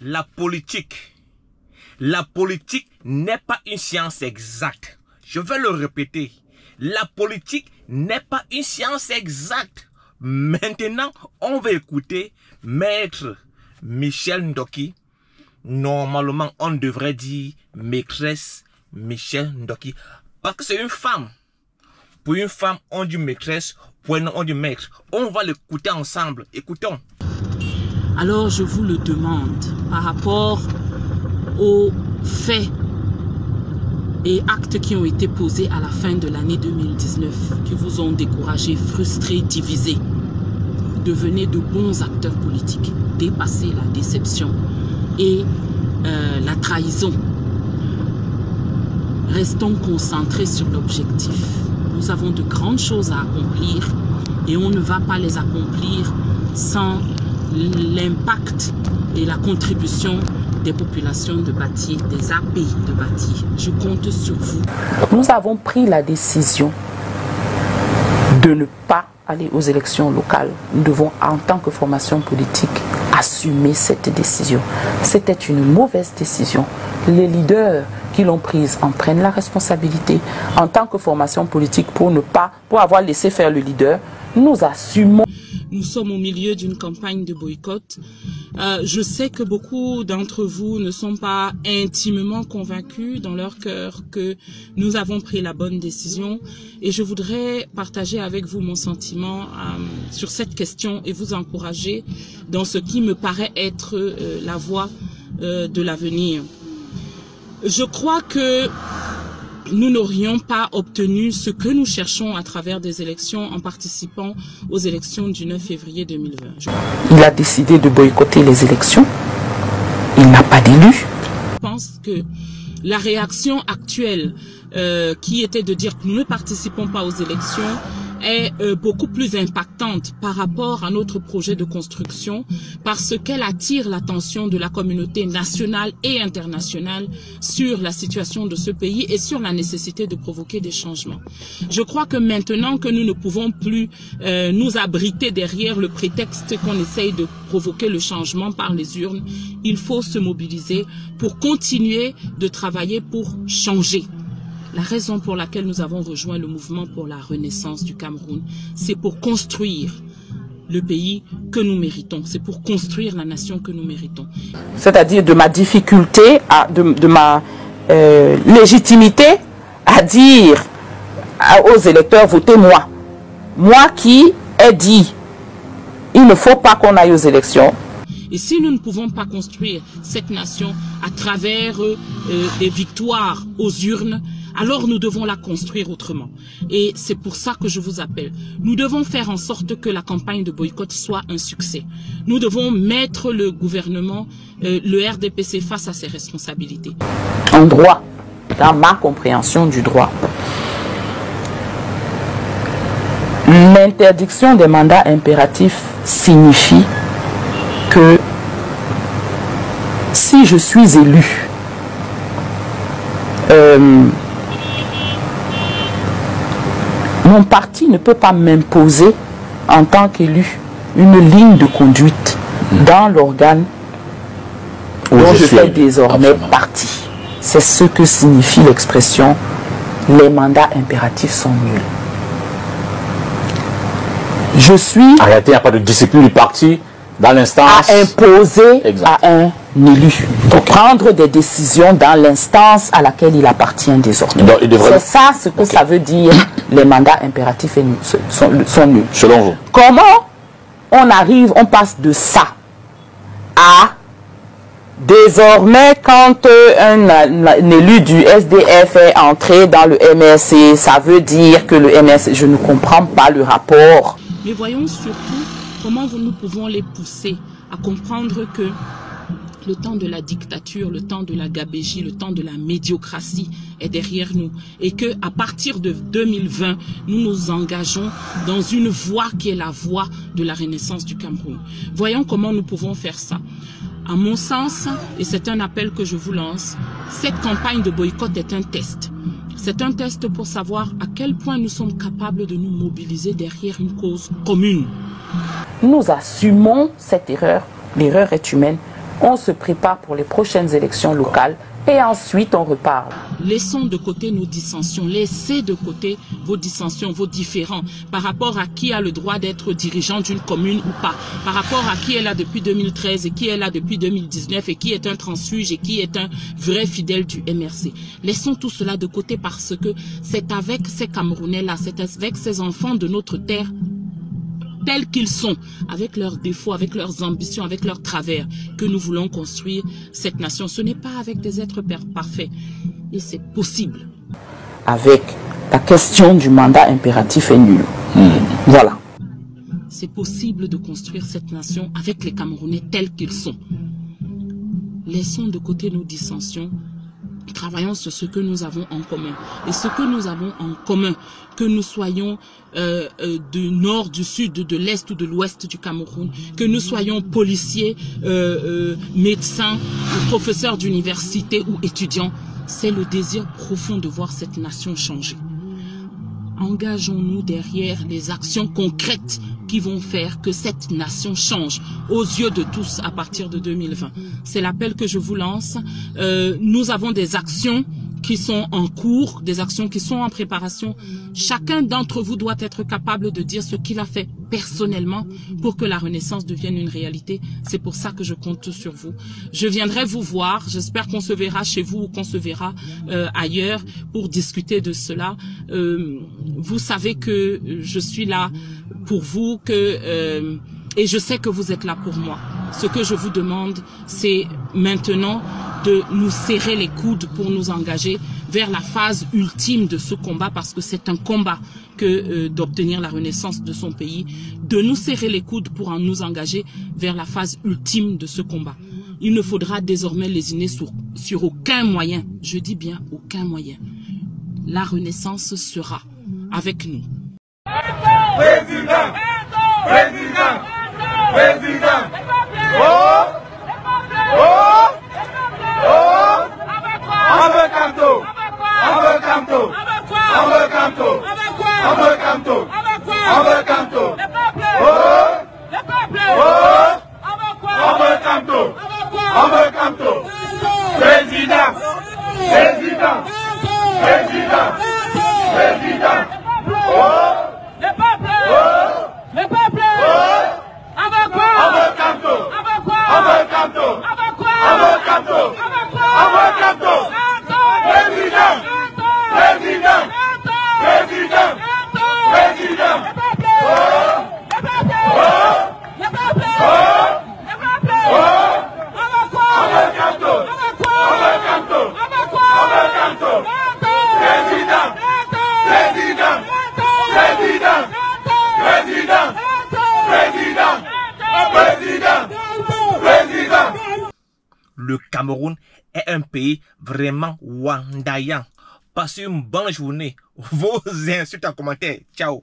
La politique n'est pas une science exacte. Je vais le répéter. La politique n'est pas une science exacte. Maintenant, on va écouter Maître Michel Ndoki. Normalement, on devrait dire maîtresse Michel Ndoki. Parce que c'est une femme. Pour une femme, on dit maîtresse. Pour un homme, on dit maître. On va l'écouter ensemble. Écoutons. Alors, je vous le demande, par rapport aux faits et actes qui ont été posés à la fin de l'année 2019, qui vous ont découragé, frustré, divisé, devenez de bons acteurs politiques, dépassez la déception et la trahison. Restons concentrés sur l'objectif. Nous avons de grandes choses à accomplir et on ne va pas les accomplir sans l'impact et la contribution des populations de Bati, des API de Bati. Je compte sur vous. Nous avons pris la décision de ne pas aller aux élections locales. Nous devons, en tant que formation politique, assumer cette décision. C'était une mauvaise décision. Les leaders qui l'ont prise en prennent la responsabilité. En tant que formation politique, pour avoir laissé faire le leader, nous assumons. Nous sommes au milieu d'une campagne de boycott. Je sais que beaucoup d'entre vous ne sont pas intimement convaincus dans leur cœur que nous avons pris la bonne décision. Et je voudrais partager avec vous mon sentiment sur cette question et vous encourager dans ce qui me paraît être la voie de l'avenir. Je crois que nous n'aurions pas obtenu ce que nous cherchons à travers des élections en participant aux élections du 9 février 2020. Il a décidé de boycotter les élections. Il n'a pas d'élu. Je pense que la réaction actuelle qui était de dire que nous ne participons pas aux élections est beaucoup plus impactante par rapport à notre projet de construction parce qu'elle attire l'attention de la communauté nationale et internationale sur la situation de ce pays et sur la nécessité de provoquer des changements. Je crois que maintenant que nous ne pouvons plus nous abriter derrière le prétexte qu'on essaye de provoquer le changement par les urnes, il faut se mobiliser pour continuer de travailler pour changer. La raison pour laquelle nous avons rejoint le mouvement pour la renaissance du Cameroun, c'est pour construire le pays que nous méritons. C'est pour construire la nation que nous méritons. C'est-à-dire de ma difficulté, de ma légitimité à dire aux électeurs, votez-moi. Moi qui ai dit, il ne faut pas qu'on aille aux élections. Et si nous ne pouvons pas construire cette nation à travers des victoires aux urnes, alors nous devons la construire autrement. Et c'est pour ça que je vous appelle. Nous devons faire en sorte que la campagne de boycott soit un succès. Nous devons mettre le gouvernement, le RDPC face à ses responsabilités. En droit, dans ma compréhension du droit, l'interdiction des mandats impératifs signifie que si je suis élu, mon parti ne peut pas m'imposer en tant qu'élu une ligne de conduite dans l'organe dont je fais désormais partie. C'est ce que signifie l'expression « les mandats impératifs sont nuls ». Je suis... En réalité, il n'y a pas de discipline du parti dans l'instance... à imposer exact. À un élu pour prendre des décisions dans l'instance à laquelle il appartient désormais. C'est ça ce que ça veut dire, les mandats impératifs sont nuls. Selon vous. Comment on passe de ça à désormais quand un élu du SDF est entré dans le MRC, ça veut dire que le MRC, je ne comprends pas le rapport. Mais voyons surtout comment nous pouvons les pousser à comprendre que le temps de la dictature, le temps de la gabégie, le temps de la médiocratie est derrière nous. Et qu'à partir de 2020, nous nous engageons dans une voie qui est la voie de la renaissance du Cameroun. Voyons comment nous pouvons faire ça. À mon sens, et c'est un appel que je vous lance, cette campagne de boycott est un test. C'est un test pour savoir à quel point nous sommes capables de nous mobiliser derrière une cause commune. Nous assumons cette erreur. L'erreur est humaine. on se prépare pour les prochaines élections locales et ensuite on reparle. Laissons de côté nos dissensions, laissez de côté vos dissensions, vos différends par rapport à qui a le droit d'être dirigeant d'une commune ou pas, par rapport à qui est là depuis 2013 et qui est là depuis 2019 et qui est un transfuge et qui est un vrai fidèle du MRC. Laissons tout cela de côté parce que c'est avec ces Camerounais-là, c'est avec ces enfants de notre terre tels qu'ils sont, avec leurs défauts, avec leurs ambitions, avec leurs travers, que nous voulons construire cette nation. Ce n'est pas avec des êtres parfaits. Et c'est possible. Avec la question du mandat impératif et nul. Voilà. C'est possible de construire cette nation avec les Camerounais tels qu'ils sont. Laissons de côté nos dissensions. Travaillons sur ce que nous avons en commun. Et ce que nous avons en commun, que nous soyons du nord, du sud, de l'est ou de l'ouest du Cameroun, que nous soyons policiers, médecins, ou professeurs d'université ou étudiants, c'est le désir profond de voir cette nation changer. Engageons-nous derrière les actions concrètes qui vont faire que cette nation change aux yeux de tous à partir de 2020. C'est l'appel que je vous lance. Nous avons des actions qui sont en cours, des actions qui sont en préparation. Chacun d'entre vous doit être capable de dire ce qu'il a fait personnellement pour que la renaissance devienne une réalité. C'est pour ça que je compte sur vous. Je viendrai vous voir. J'espère qu'on se verra chez vous ou qu'on se verra ailleurs pour discuter de cela. Vous savez que je suis là pour vous, et je sais que vous êtes là pour moi. Ce que je vous demande, c'est maintenant de nous serrer les coudes pour nous engager vers la phase ultime de ce combat, parce que c'est un combat que d'obtenir la renaissance de son pays, de nous serrer les coudes pour nous engager vers la phase ultime de ce combat. Il ne faudra désormais lésiner sur aucun moyen, je dis bien aucun moyen. La renaissance sera avec nous. Président, président, président. Oh, oh, oh. On veut Camto, on veut Camto, on veut Camto, on veut Camto, on veut Camto. Oh, oh, on veut Camto, on veut Camto. Président, président, président, président. Oh. Le peuple, le peuple, avec quoi? Avec Camto, avec quoi? avec Camto, avec quoi? avec Camto, avec quoi? avec Camto. Président, président, président, président. Le peuple, le peuple, le peuple, le peuple, avec quoi? Avec Camto, avec quoi? avec Camto, avec quoi? avec Camto. Président, président, président, président, président, président, président. Le Cameroun est un pays vraiment wandaillant. Passez une bonne journée. Vos insultes en commentaire. Ciao.